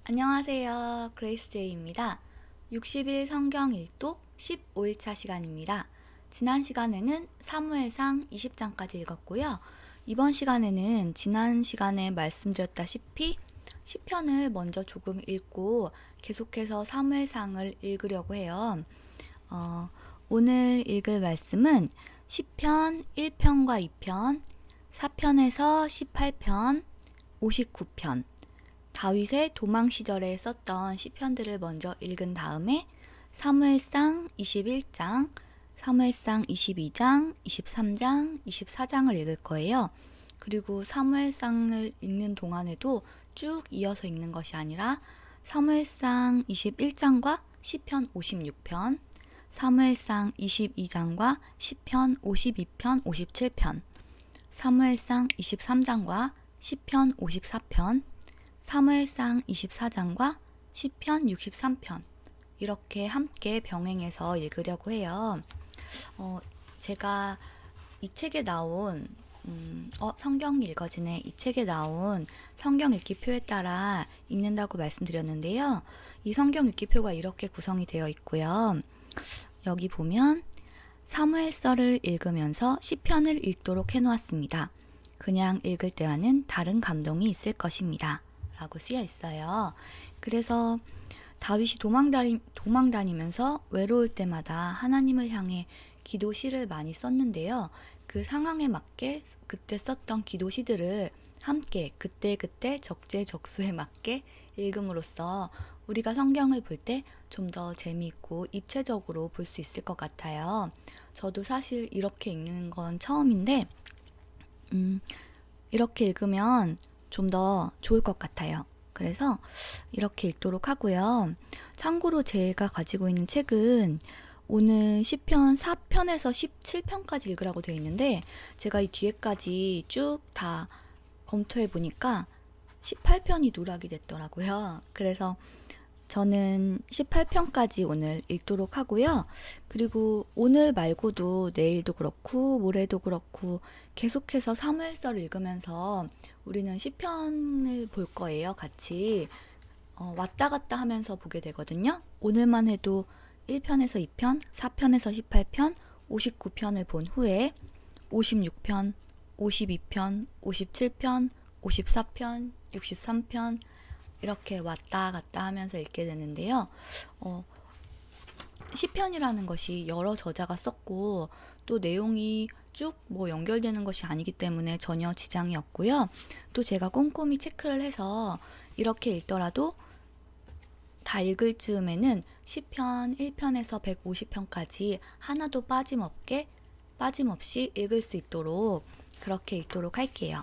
안녕하세요. 그레이스 제이입니다. 60일 성경 일독 15일차 시간입니다. 지난 시간에는 사무엘상 20장까지 읽었고요. 이번 시간에는 지난 시간에 말씀드렸다시피 시편을 먼저 조금 읽고 계속해서 사무엘상을 읽으려고 해요. 오늘 읽을 말씀은 시편 1편과 2편, 4편에서 18편, 59편, 다윗의 도망 시절에 썼던 시편들을 먼저 읽은 다음에 사무엘상 21장, 사무엘상 22장, 23장, 24장을 읽을 거예요. 그리고 사무엘상을 읽는 동안에도 쭉 이어서 읽는 것이 아니라 사무엘상 21장과 시편 56편, 사무엘상 22장과 시편 52편, 57편, 사무엘상 23장과 시편 54편, 사무엘상 24장과 시편 63편 이렇게 함께 병행해서 읽으려고 해요. 제가 이 책에 나온 성경 읽어지네 이 책에 나온 성경 읽기표에 따라 읽는다고 말씀드렸는데요. 이 성경 읽기표가 이렇게 구성이 되어 있고요. 여기 보면 사무엘서를 읽으면서 시편을 읽도록 해놓았습니다. 그냥 읽을 때와는 다른 감동이 있을 것입니다. 라고 쓰여 있어요. 그래서 다윗이 도망 다니면서 외로울 때마다 하나님을 향해 기도시를 많이 썼는데요. 그 상황에 맞게 그때 썼던 기도시들을 함께 그때그때 적재적소에 맞게 읽음으로써 우리가 성경을 볼 때 좀 더 재미있고 입체적으로 볼 수 있을 것 같아요. 저도 사실 이렇게 읽는 건 처음인데 이렇게 읽으면 좀 더 좋을 것 같아요. 그래서 이렇게 읽도록 하고요. 참고로 제가 가지고 있는 책은 오늘 시편 4편에서 17편까지 읽으라고 되어 있는데 제가 이 뒤에까지 쭉 다 검토해 보니까 18편이 누락이 됐더라고요. 그래서 저는 18편까지 오늘 읽도록 하고요. 그리고 오늘 말고도 내일도 그렇고 모레도 그렇고 계속해서 사무엘서를 읽으면서 우리는 시편을 볼 거예요. 같이 왔다 갔다 하면서 보게 되거든요. 오늘만 해도 1편에서 2편, 4편에서 18편, 59편을 본 후에 56편, 52편, 57편, 54편, 63편 이렇게 왔다 갔다 하면서 읽게 되는데요. 시편이라는 것이 여러 저자가 썼고 또 내용이 쭉 연결되는 것이 아니기 때문에 전혀 지장이 없고요. 또 제가 꼼꼼히 체크를 해서 이렇게 읽더라도 다 읽을 즈음에는 시편 1편에서 150편까지 하나도 빠짐없이 읽을 수 있도록 그렇게 읽도록 할게요.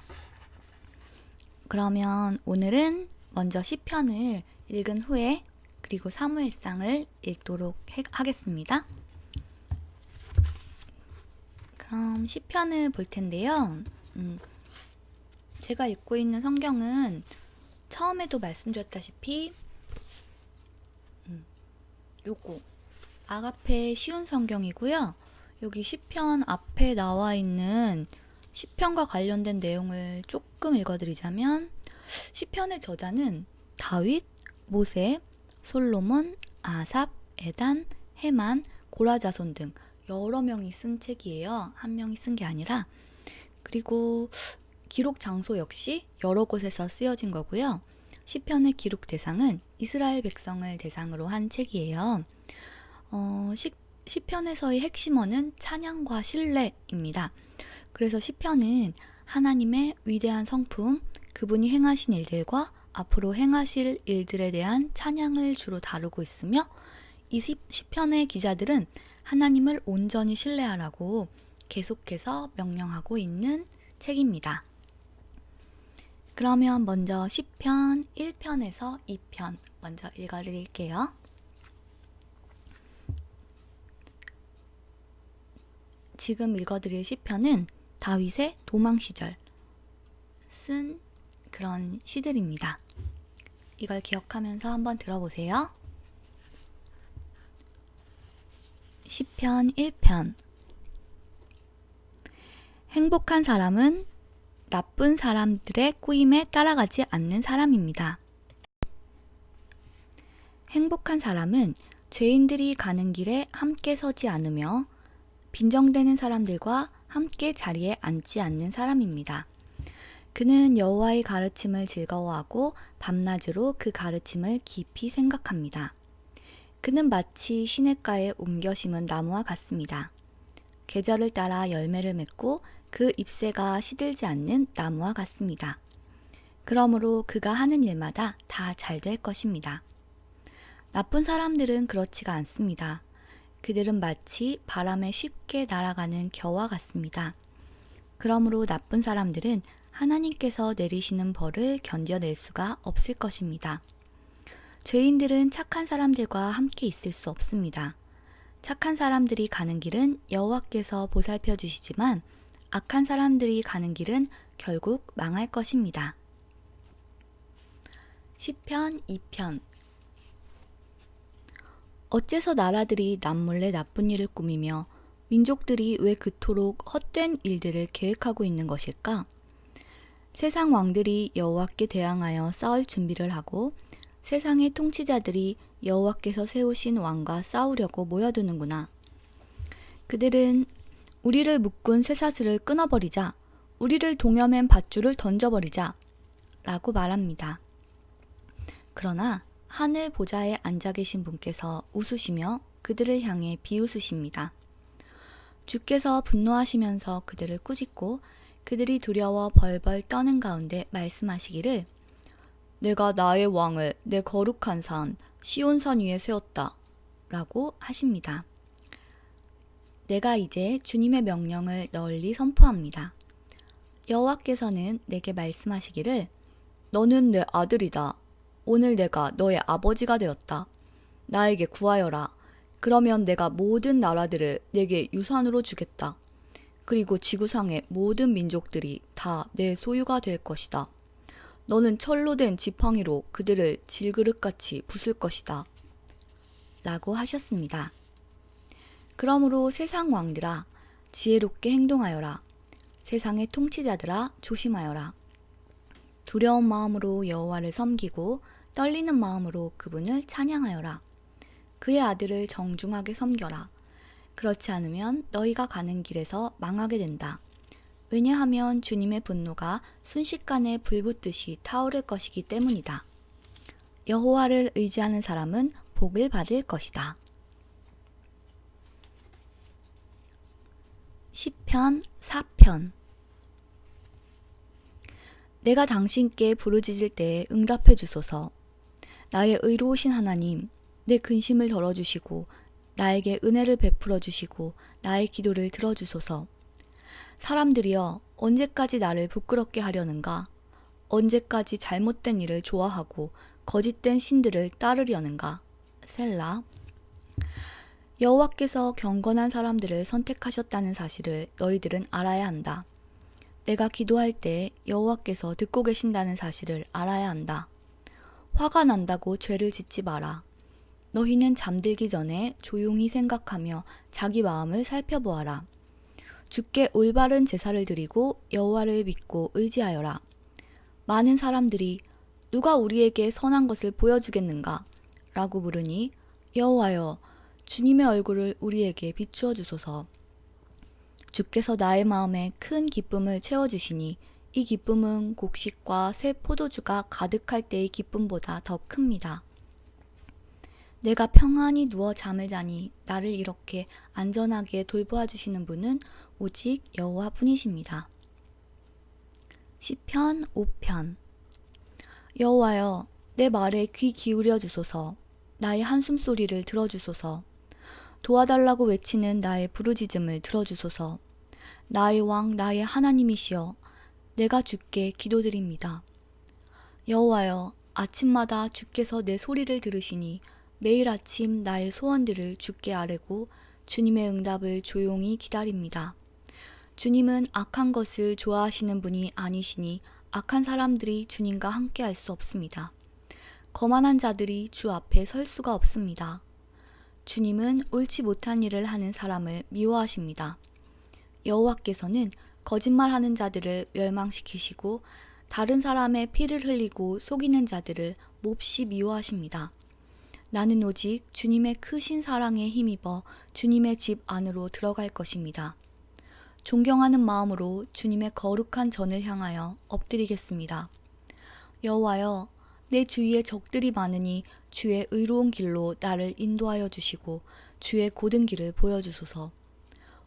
그러면 오늘은 먼저 시편을 읽은 후에 그리고 사무엘상을 읽도록 하겠습니다. 그럼 시편을 볼 텐데요. 제가 읽고 있는 성경은 처음에도 말씀드렸다시피 요거 아가페 쉬운 성경이고요. 여기 시편 앞에 나와 있는 시편과 관련된 내용을 조금 읽어드리자면 시편의 저자는 다윗, 모세, 솔로몬, 아삽, 에단, 헤만, 고라자손 등 여러 명이 쓴 책이에요. 한 명이 쓴 게 아니라. 그리고 기록 장소 역시 여러 곳에서 쓰여진 거고요. 시편의 기록 대상은 이스라엘 백성을 대상으로 한 책이에요. 시편에서의 핵심어는 찬양과 신뢰입니다. 그래서 시편은 하나님의 위대한 성품, 그분이 행하신 일들과 앞으로 행하실 일들에 대한 찬양을 주로 다루고 있으며 이 시편의 기자들은 하나님을 온전히 신뢰하라고 계속해서 명령하고 있는 책입니다. 그러면 먼저 시편 1편에서 2편 먼저 읽어드릴게요. 지금 읽어드릴 시편은 다윗의 도망 시절 쓴 그런 시들입니다. 이걸 기억하면서 한번 들어보세요. 시편 1편. 행복한 사람은 나쁜 사람들의 꾸임에 따라가지 않는 사람입니다. 행복한 사람은 죄인들이 가는 길에 함께 서지 않으며 빈정대는 사람들과 함께 자리에 앉지 않는 사람입니다. 그는 여호와의 가르침을 즐거워하고 밤낮으로 그 가르침을 깊이 생각합니다. 그는 마치 시냇가에 옮겨 심은 나무와 같습니다. 계절을 따라 열매를 맺고 그 잎새가 시들지 않는 나무와 같습니다. 그러므로 그가 하는 일마다 다 잘 될 것입니다. 나쁜 사람들은 그렇지가 않습니다. 그들은 마치 바람에 쉽게 날아가는 겨와 같습니다. 그러므로 나쁜 사람들은 하나님께서 내리시는 벌을 견뎌낼 수가 없을 것입니다. 죄인들은 착한 사람들과 함께 있을 수 없습니다. 착한 사람들이 가는 길은 여호와께서 보살펴 주시지만 악한 사람들이 가는 길은 결국 망할 것입니다. 시편 2편. 어째서 나라들이 남몰래 나쁜 일을 꾸미며 민족들이 왜 그토록 헛된 일들을 계획하고 있는 것일까? 세상 왕들이 여호와께 대항하여 싸울 준비를 하고 세상의 통치자들이 여호와께서 세우신 왕과 싸우려고 모여드는구나. 그들은 우리를 묶은 쇠사슬을 끊어버리자, 우리를 동여맨 밧줄을 던져버리자 라고 말합니다. 그러나 하늘 보좌에 앉아 계신 분께서 웃으시며 그들을 향해 비웃으십니다. 주께서 분노하시면서 그들을 꾸짖고 그들이 두려워 벌벌 떠는 가운데 말씀하시기를 내가 나의 왕을 내 거룩한 산 시온산 위에 세웠다 라고 하십니다. 내가 이제 주님의 명령을 널리 선포합니다. 여호와께서는 내게 말씀하시기를 너는 내 아들이다. 오늘 내가 너의 아버지가 되었다. 나에게 구하여라. 그러면 내가 모든 나라들을 내게 유산으로 주겠다. 그리고 지구상의 모든 민족들이 다 내 소유가 될 것이다. 너는 철로 된 지팡이로 그들을 질그릇같이 부술 것이다. 라고 하셨습니다. 그러므로 세상 왕들아, 지혜롭게 행동하여라. 세상의 통치자들아, 조심하여라. 두려운 마음으로 여호와를 섬기고 떨리는 마음으로 그분을 찬양하여라. 그의 아들을 정중하게 섬겨라. 그렇지 않으면 너희가 가는 길에서 망하게 된다. 왜냐하면 주님의 분노가 순식간에 불붙듯이 타오를 것이기 때문이다. 여호와를 의지하는 사람은 복을 받을 것이다. 시편 4편. 내가 당신께 부르짖을 때에 응답해 주소서. 나의 의로우신 하나님, 내 근심을 덜어주시고 나에게 은혜를 베풀어 주시고 나의 기도를 들어주소서. 사람들이여, 언제까지 나를 부끄럽게 하려는가? 언제까지 잘못된 일을 좋아하고 거짓된 신들을 따르려는가? 셀라. 여호와께서 경건한 사람들을 선택하셨다는 사실을 너희들은 알아야 한다. 내가 기도할 때 여호와께서 듣고 계신다는 사실을 알아야 한다. 화가 난다고 죄를 짓지 마라. 너희는 잠들기 전에 조용히 생각하며 자기 마음을 살펴보아라. 주께 올바른 제사를 드리고 여호와를 믿고 의지하여라. 많은 사람들이 누가 우리에게 선한 것을 보여주겠는가? 라고 물으니 여호와여, 주님의 얼굴을 우리에게 비추어 주소서. 주께서 나의 마음에 큰 기쁨을 채워주시니 이 기쁨은 곡식과 새 포도주가 가득할 때의 기쁨보다 더 큽니다. 내가 평안히 누워 잠을 자니 나를 이렇게 안전하게 돌보아 주시는 분은 오직 여호와 뿐이십니다. 시편 5편. 여호와여, 내 말에 귀 기울여 주소서. 나의 한숨 소리를 들어주소서. 도와달라고 외치는 나의 부르짖음을 들어주소서. 나의 왕, 나의 하나님이시여, 내가 주께 기도드립니다. 여호와여, 아침마다 주께서 내 소리를 들으시니 매일 아침 나의 소원들을 주께 아뢰고 주님의 응답을 조용히 기다립니다. 주님은 악한 것을 좋아하시는 분이 아니시니 악한 사람들이 주님과 함께 할 수 없습니다. 거만한 자들이 주 앞에 설 수가 없습니다. 주님은 옳지 못한 일을 하는 사람을 미워하십니다. 여호와께서는 거짓말하는 자들을 멸망시키시고 다른 사람의 피를 흘리고 속이는 자들을 몹시 미워하십니다. 나는 오직 주님의 크신 사랑에 힘입어 주님의 집 안으로 들어갈 것입니다. 존경하는 마음으로 주님의 거룩한 전을 향하여 엎드리겠습니다. 여호와여, 내 주위에 적들이 많으니 주의 의로운 길로 나를 인도하여 주시고 주의 고든 길을 보여주소서.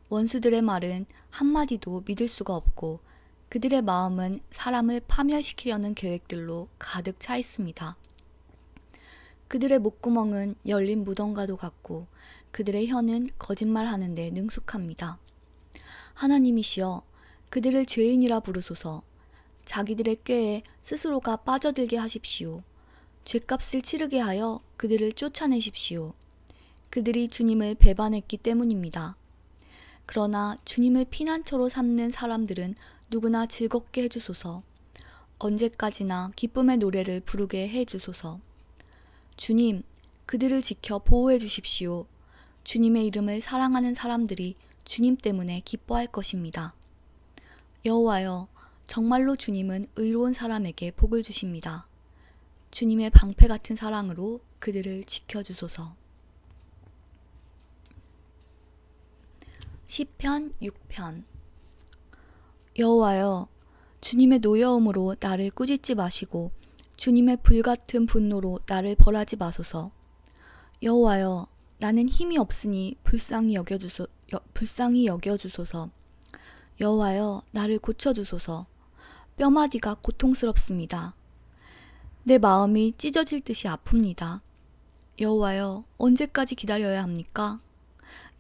원수들의 말은 한마디도 믿을 수가 없고 그들의 마음은 사람을 파멸시키려는 계획들로 가득 차 있습니다. 그들의 목구멍은 열린 무덤과도 같고 그들의 혀는 거짓말하는 데 능숙합니다. 하나님이시여, 그들을 죄인이라 부르소서. 자기들의 꾀에 스스로가 빠져들게 하십시오. 죗값을 치르게 하여 그들을 쫓아내십시오. 그들이 주님을 배반했기 때문입니다. 그러나 주님을 피난처로 삼는 사람들은 누구나 즐겁게 해주소서. 언제까지나 기쁨의 노래를 부르게 해주소서. 주님, 그들을 지켜 보호해 주십시오. 주님의 이름을 사랑하는 사람들이 주님 때문에 기뻐할 것입니다. 여호와여, 정말로 주님은 의로운 사람에게 복을 주십니다. 주님의 방패 같은 사랑으로 그들을 지켜주소서. 시편 6편. 여호와여, 주님의 노여움으로 나를 꾸짖지 마시고 주님의 불같은 분노로 나를 벌하지 마소서. 여호와여, 나는 힘이 없으니 불쌍히 여겨주소서. 여호와여, 나를 고쳐주소서. 뼈마디가 고통스럽습니다. 내 마음이 찢어질 듯이 아픕니다. 여호와여, 언제까지 기다려야 합니까?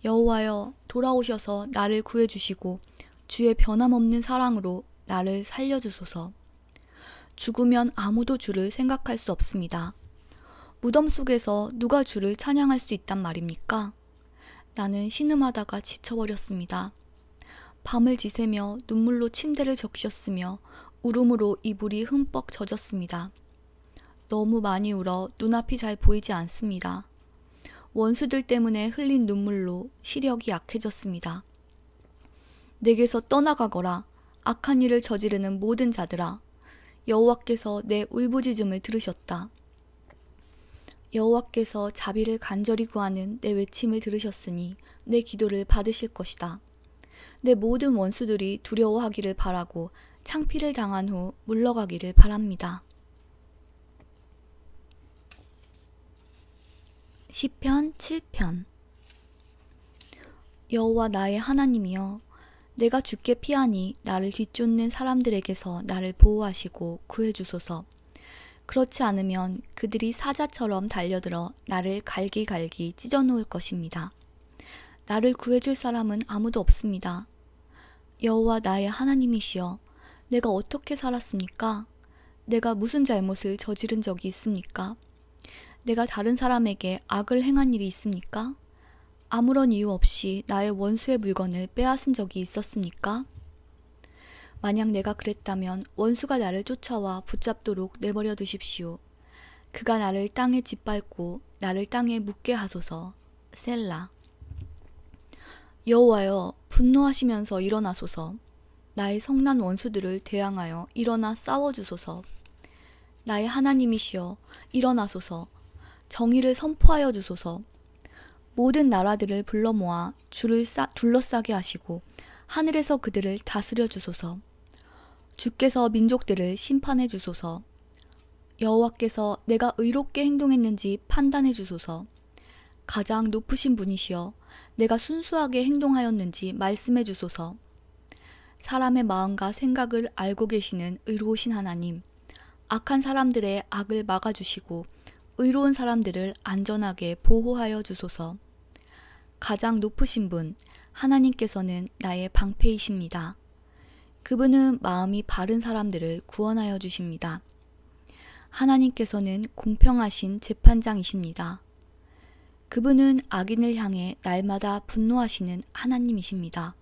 여호와여, 돌아오셔서 나를 구해주시고 주의 변함없는 사랑으로 나를 살려주소서. 죽으면 아무도 주를 생각할 수 없습니다. 무덤 속에서 누가 주를 찬양할 수 있단 말입니까? 나는 신음하다가 지쳐버렸습니다. 밤을 지새며 눈물로 침대를 적셨으며 울음으로 이불이 흠뻑 젖었습니다. 너무 많이 울어 눈앞이 잘 보이지 않습니다. 원수들 때문에 흘린 눈물로 시력이 약해졌습니다. 내게서 떠나가거라. 악한 일을 저지르는 모든 자들아. 여호와께서 내 울부짖음을 들으셨다. 여호와께서 자비를 간절히 구하는 내 외침을 들으셨으니 내 기도를 받으실 것이다. 내 모든 원수들이 두려워하기를 바라고 창피를 당한 후 물러가기를 바랍니다. 시편 7편. 여호와 나의 하나님이여, 내가 주께 피하니 나를 뒤쫓는 사람들에게서 나를 보호하시고 구해주소서. 그렇지 않으면 그들이 사자처럼 달려들어 나를 갈기갈기 찢어놓을 것입니다. 나를 구해줄 사람은 아무도 없습니다. 여호와 나의 하나님이시여, 내가 어떻게 살았습니까? 내가 무슨 잘못을 저지른 적이 있습니까? 내가 다른 사람에게 악을 행한 일이 있습니까? 아무런 이유 없이 나의 원수의 물건을 빼앗은 적이 있었습니까? 만약 내가 그랬다면 원수가 나를 쫓아와 붙잡도록 내버려 두십시오. 그가 나를 땅에 짓밟고 나를 땅에 묻게 하소서. 셀라. 여호와여, 분노하시면서 일어나소서. 나의 성난 원수들을 대항하여 일어나 싸워주소서. 나의 하나님이시여, 일어나소서. 정의를 선포하여 주소서. 모든 나라들을 불러 모아 주를 둘러싸게 하시고 하늘에서 그들을 다스려 주소서. 주께서 민족들을 심판해 주소서. 여호와께서 내가 의롭게 행동했는지 판단해 주소서. 가장 높으신 분이시여, 내가 순수하게 행동하였는지 말씀해 주소서. 사람의 마음과 생각을 알고 계시는 의로우신 하나님, 악한 사람들의 악을 막아주시고 의로운 사람들을 안전하게 보호하여 주소서. 가장 높으신 분, 하나님께서는 나의 방패이십니다. 그분은 마음이 바른 사람들을 구원하여 주십니다. 하나님께서는 공평하신 재판장이십니다. 그분은 악인을 향해 날마다 분노하시는 하나님이십니다.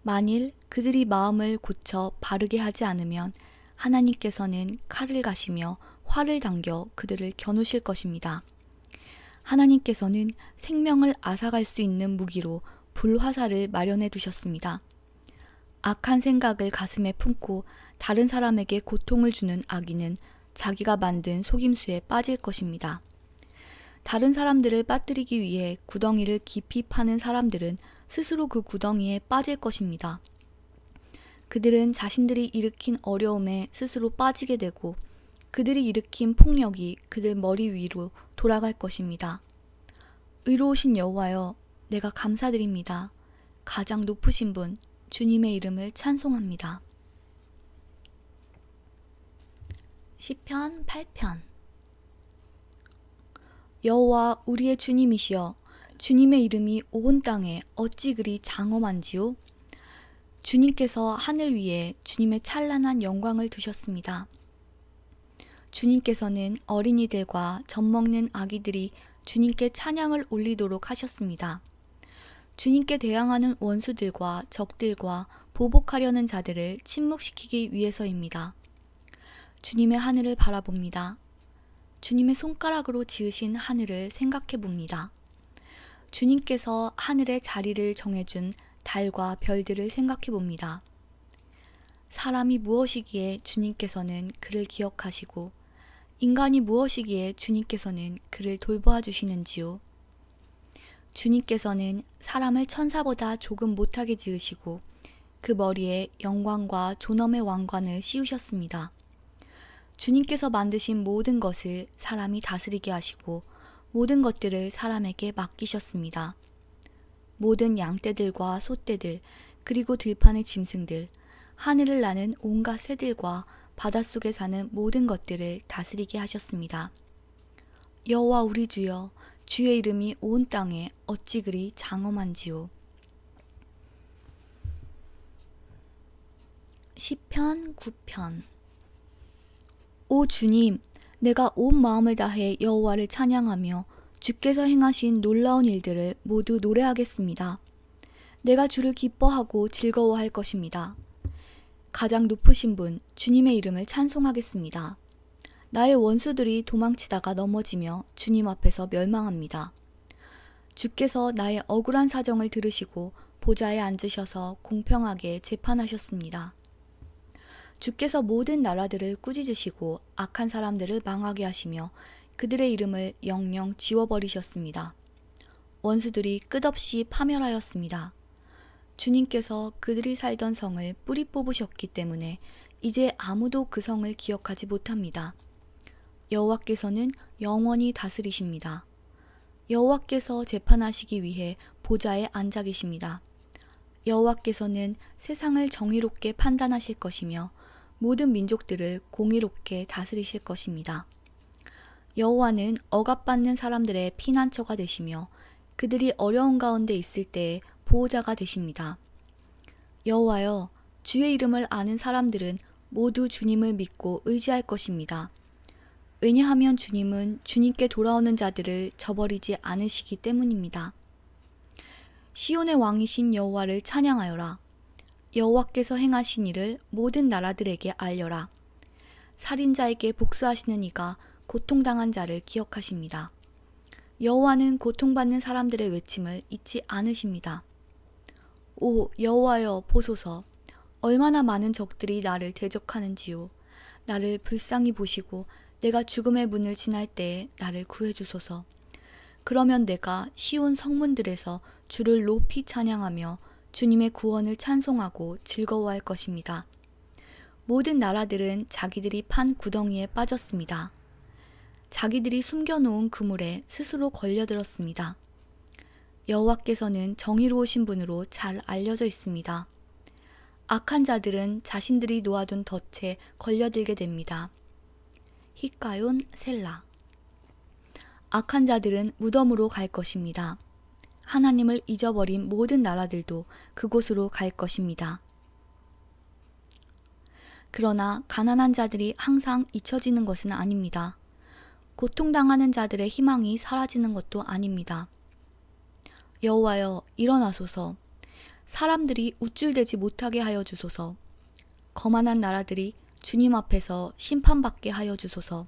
만일 그들이 마음을 고쳐 바르게 하지 않으면 하나님께서는 칼을 가시며 활을 당겨 그들을 겨누실 것입니다. 하나님께서는 생명을 앗아갈 수 있는 무기로 불화살을 마련해 두셨습니다. 악한 생각을 가슴에 품고 다른 사람에게 고통을 주는 악인은 자기가 만든 속임수에 빠질 것입니다. 다른 사람들을 빠뜨리기 위해 구덩이를 깊이 파는 사람들은 스스로 그 구덩이에 빠질 것입니다. 그들은 자신들이 일으킨 어려움에 스스로 빠지게 되고 그들이 일으킨 폭력이 그들 머리 위로 돌아갈 것입니다. 의로우신 여호와여, 내가 감사드립니다. 가장 높으신 분, 주님의 이름을 찬송합니다. 시편 8편. 여호와 우리의 주님이시여, 주님의 이름이 온 땅에 어찌 그리 장엄한지요? 주님께서 하늘 위에 주님의 찬란한 영광을 두셨습니다. 주님께서는 어린이들과 젖먹는 아기들이 주님께 찬양을 올리도록 하셨습니다. 주님께 대항하는 원수들과 적들과 보복하려는 자들을 침묵시키기 위해서입니다. 주님의 하늘을 바라봅니다. 주님의 손가락으로 지으신 하늘을 생각해 봅니다. 주님께서 하늘의 자리를 정해준 달과 별들을 생각해 봅니다. 사람이 무엇이기에 주님께서는 그를 기억하시고 인간이 무엇이기에 주님께서는 그를 돌보아 주시는지요. 주님께서는 사람을 천사보다 조금 못하게 지으시고 그 머리에 영광과 존엄의 왕관을 씌우셨습니다. 주님께서 만드신 모든 것을 사람이 다스리게 하시고 모든 것들을 사람에게 맡기셨습니다. 모든 양떼들과 소떼들, 그리고 들판의 짐승들, 하늘을 나는 온갖 새들과 바닷속에 사는 모든 것들을 다스리게 하셨습니다. 여호와 우리 주여, 주의 이름이 온 땅에 어찌 그리 장엄한지요. 시편 9편. 오 주님, 내가 온 마음을 다해 여호와를 찬양하며 주께서 행하신 놀라운 일들을 모두 노래하겠습니다. 내가 주를 기뻐하고 즐거워할 것입니다. 가장 높으신 분, 주님의 이름을 찬송하겠습니다. 나의 원수들이 도망치다가 넘어지며 주님 앞에서 멸망합니다. 주께서 나의 억울한 사정을 들으시고 보좌에 앉으셔서 공평하게 재판하셨습니다. 주께서 모든 나라들을 꾸짖으시고 악한 사람들을 망하게 하시며 그들의 이름을 영영 지워버리셨습니다. 원수들이 끝없이 파멸하였습니다. 주님께서 그들이 살던 성을 뿌리 뽑으셨기 때문에 이제 아무도 그 성을 기억하지 못합니다. 여호와께서는 영원히 다스리십니다. 여호와께서 재판하시기 위해 보좌에 앉아 계십니다. 여호와께서는 세상을 정의롭게 판단하실 것이며 모든 민족들을 공의롭게 다스리실 것입니다. 여호와는 억압받는 사람들의 피난처가 되시며 그들이 어려운 가운데 있을 때에 보호자가 되십니다. 여호와여, 주의 이름을 아는 사람들은 모두 주님을 믿고 의지할 것입니다. 왜냐하면 주님은 주님께 돌아오는 자들을 저버리지 않으시기 때문입니다. 시온의 왕이신 여호와를 찬양하여라. 여호와께서 행하신 일을 모든 나라들에게 알려라. 살인자에게 복수하시는 이가 고통당한 자를 기억하십니다. 여호와는 고통받는 사람들의 외침을 잊지 않으십니다. 오 여호와여 보소서, 얼마나 많은 적들이 나를 대적하는지요. 나를 불쌍히 보시고 내가 죽음의 문을 지날 때에 나를 구해주소서. 그러면 내가 시온 성문들에서 주를 높이 찬양하며 주님의 구원을 찬송하고 즐거워할 것입니다. 모든 나라들은 자기들이 판 구덩이에 빠졌습니다. 자기들이 숨겨놓은 그물에 스스로 걸려들었습니다. 여호와께서는 정의로우신 분으로 잘 알려져 있습니다. 악한 자들은 자신들이 놓아둔 덫에 걸려들게 됩니다. 히카yon 셀라. 악한 자들은 무덤으로 갈 것입니다. 하나님을 잊어버린 모든 나라들도 그곳으로 갈 것입니다. 그러나 가난한 자들이 항상 잊혀지는 것은 아닙니다. 고통당하는 자들의 희망이 사라지는 것도 아닙니다. 여호와여 일어나소서. 사람들이 우쭐대지 못하게 하여 주소서. 거만한 나라들이 주님 앞에서 심판받게 하여 주소서.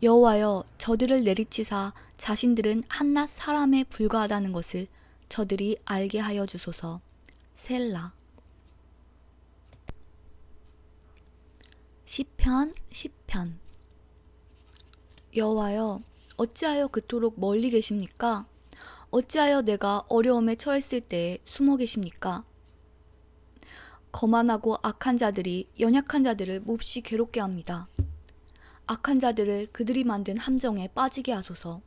여호와여 저들을 내리치사 자신들은 한낱 사람에 불과하다는 것을 저들이 알게 하여 주소서. 셀라. 시편 10편. 여호와여 어찌하여 그토록 멀리 계십니까? 어찌하여 내가 어려움에 처했을 때에 숨어 계십니까? 거만하고 악한 자들이 연약한 자들을 몹시 괴롭게 합니다. 악한 자들을 그들이 만든 함정에 빠지게 하소서.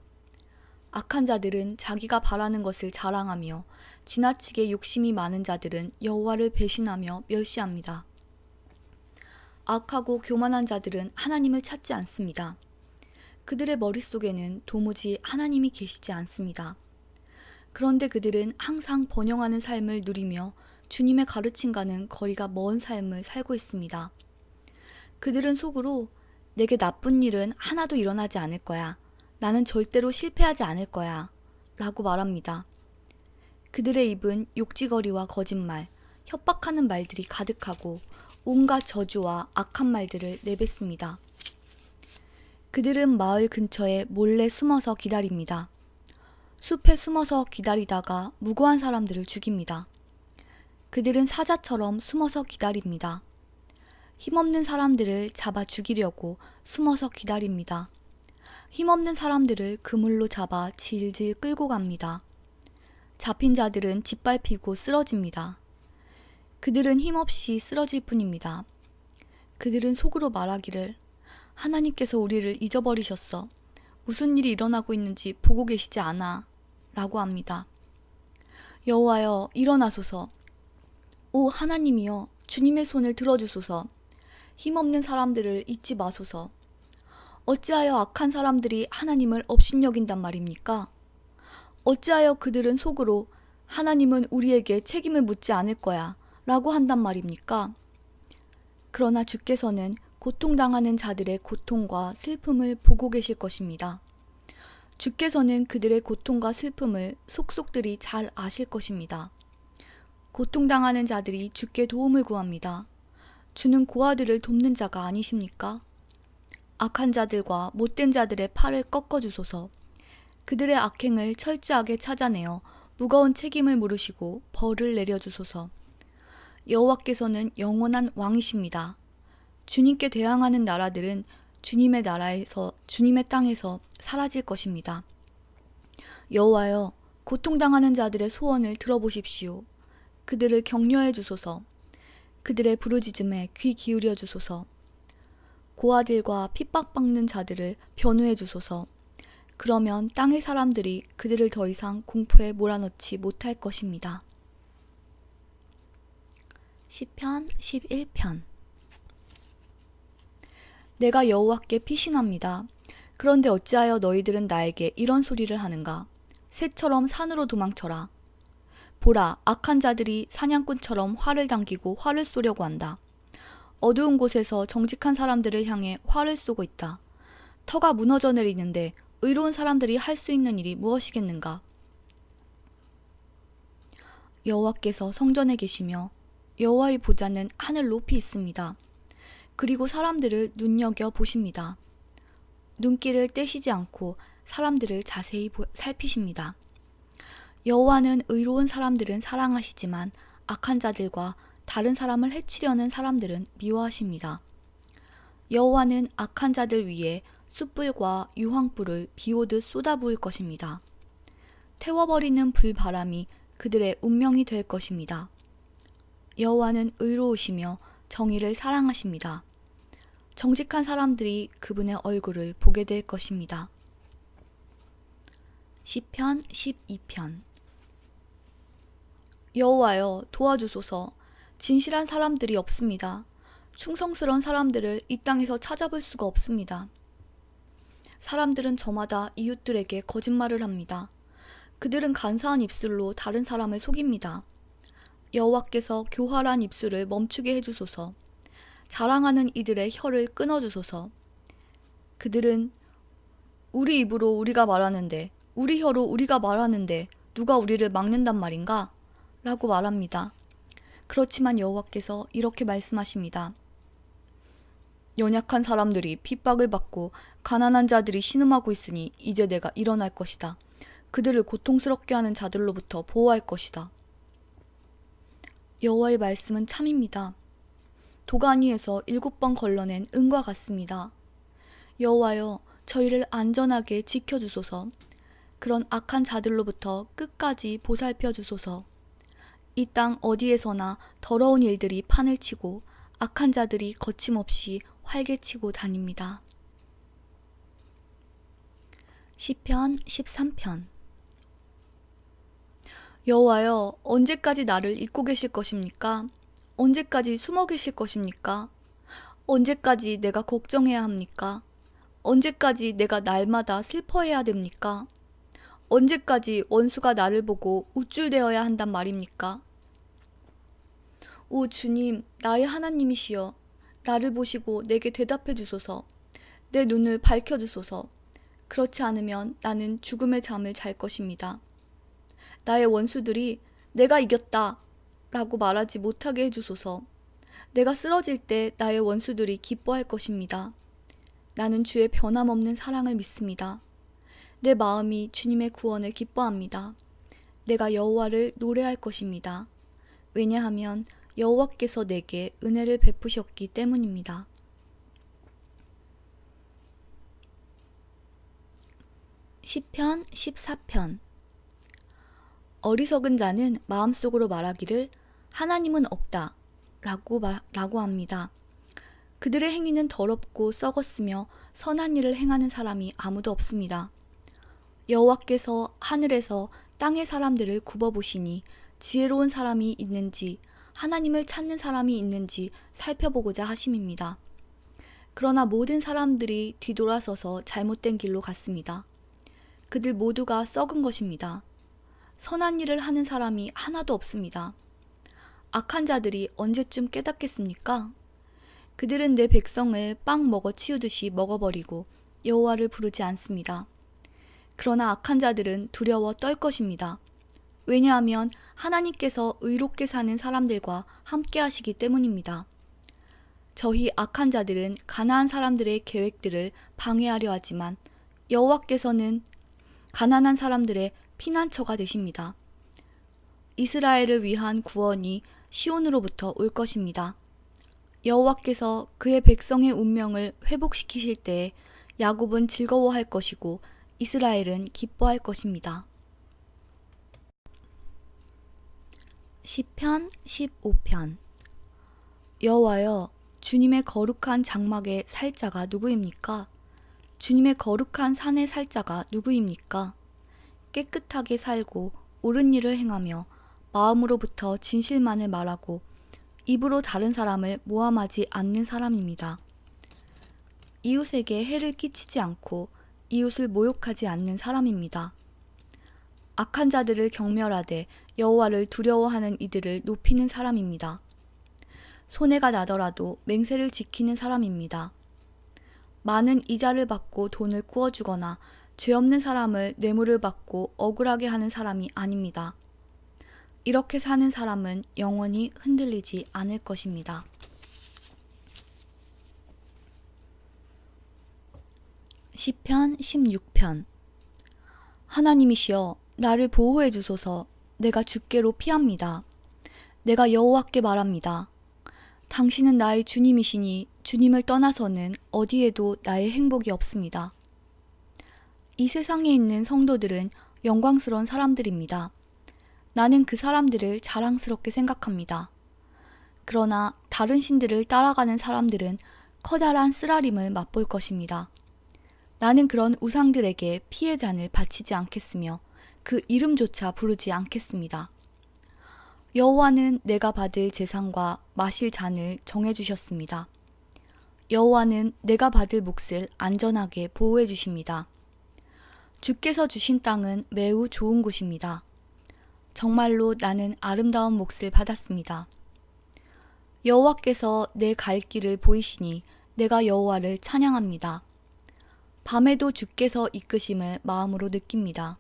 악한 자들은 자기가 바라는 것을 자랑하며 지나치게 욕심이 많은 자들은 여호와를 배신하며 멸시합니다. 악하고 교만한 자들은 하나님을 찾지 않습니다. 그들의 머릿속에는 도무지 하나님이 계시지 않습니다. 그런데 그들은 항상 번영하는 삶을 누리며 주님의 가르침과는 거리가 먼 삶을 살고 있습니다. 그들은 속으로 내게 나쁜 일은 하나도 일어나지 않을 거야. 나는 절대로 실패하지 않을 거야. 라고 말합니다. 그들의 입은 욕지거리와 거짓말, 협박하는 말들이 가득하고 온갖 저주와 악한 말들을 내뱉습니다. 그들은 마을 근처에 몰래 숨어서 기다립니다. 숲에 숨어서 기다리다가 무고한 사람들을 죽입니다. 그들은 사자처럼 숨어서 기다립니다. 힘없는 사람들을 잡아 죽이려고 숨어서 기다립니다. 힘없는 사람들을 그물로 잡아 질질 끌고 갑니다. 잡힌 자들은 짓밟히고 쓰러집니다. 그들은 힘없이 쓰러질 뿐입니다. 그들은 속으로 말하기를 하나님께서 우리를 잊어버리셨어. 무슨 일이 일어나고 있는지 보고 계시지 않아. 라고 합니다. 여호와여 일어나소서. 오 하나님이여 주님의 손을 들어주소서. 힘없는 사람들을 잊지 마소서. 어찌하여 악한 사람들이 하나님을 업신여긴단 말입니까? 어찌하여 그들은 속으로 하나님은 우리에게 책임을 묻지 않을 거야 라고 한단 말입니까? 그러나 주께서는 고통당하는 자들의 고통과 슬픔을 보고 계실 것입니다. 주께서는 그들의 고통과 슬픔을 속속들이 잘 아실 것입니다. 고통당하는 자들이 주께 도움을 구합니다. 주는 고아들을 돕는 자가 아니십니까? 악한 자들과 못된 자들의 팔을 꺾어주소서. 그들의 악행을 철저하게 찾아내어 무거운 책임을 물으시고 벌을 내려주소서. 여호와께서는 영원한 왕이십니다. 주님께 대항하는 나라들은 주님의 나라에서 주님의 땅에서 사라질 것입니다. 여호와여 고통당하는 자들의 소원을 들어보십시오. 그들을 격려해 주소서. 그들의 부르짖음에 귀 기울여 주소서. 고아들과 핍박받는 자들을 변호해 주소서. 그러면 땅의 사람들이 그들을 더 이상 공포에 몰아넣지 못할 것입니다. 시편 11편. 내가 여호와께 피신합니다. 그런데 어찌하여 너희들은 나에게 이런 소리를 하는가? 새처럼 산으로 도망쳐라. 보라, 악한 자들이 사냥꾼처럼 활을 당기고 활을 쏘려고 한다. 어두운 곳에서 정직한 사람들을 향해 활을 쏘고 있다. 터가 무너져 내리는데 의로운 사람들이 할 수 있는 일이 무엇이겠는가? 여호와께서 성전에 계시며 여호와의 보좌는 하늘 높이 있습니다. 그리고 사람들을 눈여겨 보십니다. 눈길을 떼시지 않고 사람들을 자세히 살피십니다. 여호와는 의로운 사람들은 사랑하시지만 악한 자들과 다른 사람을 해치려는 사람들은 미워하십니다. 여호와는 악한 자들 위에 숯불과 유황불을 비오듯 쏟아부을 것입니다. 태워버리는 불바람이 그들의 운명이 될 것입니다. 여호와는 의로우시며 정의를 사랑하십니다. 정직한 사람들이 그분의 얼굴을 보게 될 것입니다. 시편 12편. 여호와여 도와주소서. 진실한 사람들이 없습니다. 충성스러운 사람들을 이 땅에서 찾아볼 수가 없습니다. 사람들은 저마다 이웃들에게 거짓말을 합니다. 그들은 간사한 입술로 다른 사람을 속입니다. 여호와께서 교활한 입술을 멈추게 해주소서. 자랑하는 이들의 혀를 끊어주소서. 그들은 우리 입으로 우리가 말하는데, 우리 혀로 우리가 말하는데 누가 우리를 막는단 말인가? 라고 말합니다. 그렇지만 여호와께서 이렇게 말씀하십니다. 연약한 사람들이 핍박을 받고 가난한 자들이 신음하고 있으니 이제 내가 일어날 것이다. 그들을 고통스럽게 하는 자들로부터 보호할 것이다. 여호와의 말씀은 참입니다. 도가니에서 7번 걸러낸 은과 같습니다. 여호와여 저희를 안전하게 지켜주소서. 그런 악한 자들로부터 끝까지 보살펴 주소서. 이 땅 어디에서나 더러운 일들이 판을 치고 악한 자들이 거침없이 활개치고 다닙니다. 시편 13편. 여호와여, 언제까지 나를 잊고 계실 것입니까? 언제까지 숨어 계실 것입니까? 언제까지 내가 걱정해야 합니까? 언제까지 내가 날마다 슬퍼해야 됩니까? 언제까지 원수가 나를 보고 우쭐대어야 한단 말입니까? 오 주님, 나의 하나님이시여, 나를 보시고 내게 대답해 주소서. 내 눈을 밝혀 주소서. 그렇지 않으면 나는 죽음의 잠을 잘 것입니다. 나의 원수들이 내가 이겼다 라고 말하지 못하게 해주소서. 내가 쓰러질 때 나의 원수들이 기뻐할 것입니다. 나는 주의 변함없는 사랑을 믿습니다. 내 마음이 주님의 구원을 기뻐합니다. 내가 여호와를 노래할 것입니다. 왜냐하면 여호와께서 내게 은혜를 베푸셨기 때문입니다. 시편 14편. 어리석은 자는 마음속으로 말하기를 하나님은 없다 라고 합니다. 그들의 행위는 더럽고 썩었으며 선한 일을 행하는 사람이 아무도 없습니다. 여호와께서 하늘에서 땅의 사람들을 굽어보시니 지혜로운 사람이 있는지 하나님을 찾는 사람이 있는지 살펴보고자 하심입니다. 그러나 모든 사람들이 뒤돌아서서 잘못된 길로 갔습니다. 그들 모두가 썩은 것입니다. 선한 일을 하는 사람이 하나도 없습니다. 악한 자들이 언제쯤 깨닫겠습니까? 그들은 내 백성을 빵 먹어 치우듯이 먹어버리고 여호와를 부르지 않습니다. 그러나 악한 자들은 두려워 떨 것입니다. 왜냐하면 하나님께서 의롭게 사는 사람들과 함께 하시기 때문입니다. 저희 악한 자들은 가나안 사람들의 계획들을 방해하려 하지만 여호와께서는 가난한 사람들의 피난처가 되십니다. 이스라엘을 위한 구원이 시온으로부터 올 것입니다. 여호와께서 그의 백성의 운명을 회복시키실 때에 야곱은 즐거워할 것이고 이스라엘은 기뻐할 것입니다. 시편 15편. 여호와여, 주님의 거룩한 장막에 살 자가 누구입니까? 주님의 거룩한 산에 살 자가 누구입니까? 깨끗하게 살고 옳은 일을 행하며 마음으로부터 진실만을 말하고 입으로 다른 사람을 모함하지 않는 사람입니다. 이웃에게 해를 끼치지 않고 이웃을 모욕하지 않는 사람입니다. 악한 자들을 경멸하되 여호와를 두려워하는 이들을 높이는 사람입니다. 손해가 나더라도 맹세를 지키는 사람입니다. 많은 이자를 받고 돈을 구워주거나 죄 없는 사람을 뇌물을 받고 억울하게 하는 사람이 아닙니다. 이렇게 사는 사람은 영원히 흔들리지 않을 것입니다. 시편 16편. 하나님이시여, 나를 보호해 주소서. 내가 주께로 피합니다. 내가 여호와께 말합니다. 당신은 나의 주님이시니 주님을 떠나서는 어디에도 나의 행복이 없습니다. 이 세상에 있는 성도들은 영광스러운 사람들입니다. 나는 그 사람들을 자랑스럽게 생각합니다. 그러나 다른 신들을 따라가는 사람들은 커다란 쓰라림을 맛볼 것입니다. 나는 그런 우상들에게 피의 잔을 바치지 않겠으며 그 이름조차 부르지 않겠습니다. 여호와는 내가 받을 제상과 마실 잔을 정해주셨습니다. 여호와는 내가 받을 몫을 안전하게 보호해 주십니다. 주께서 주신 땅은 매우 좋은 곳입니다. 정말로 나는 아름다운 몫을 받았습니다. 여호와께서 내 갈 길을 보이시니 내가 여호와를 찬양합니다. 밤에도 주께서 이끄심을 마음으로 느낍니다.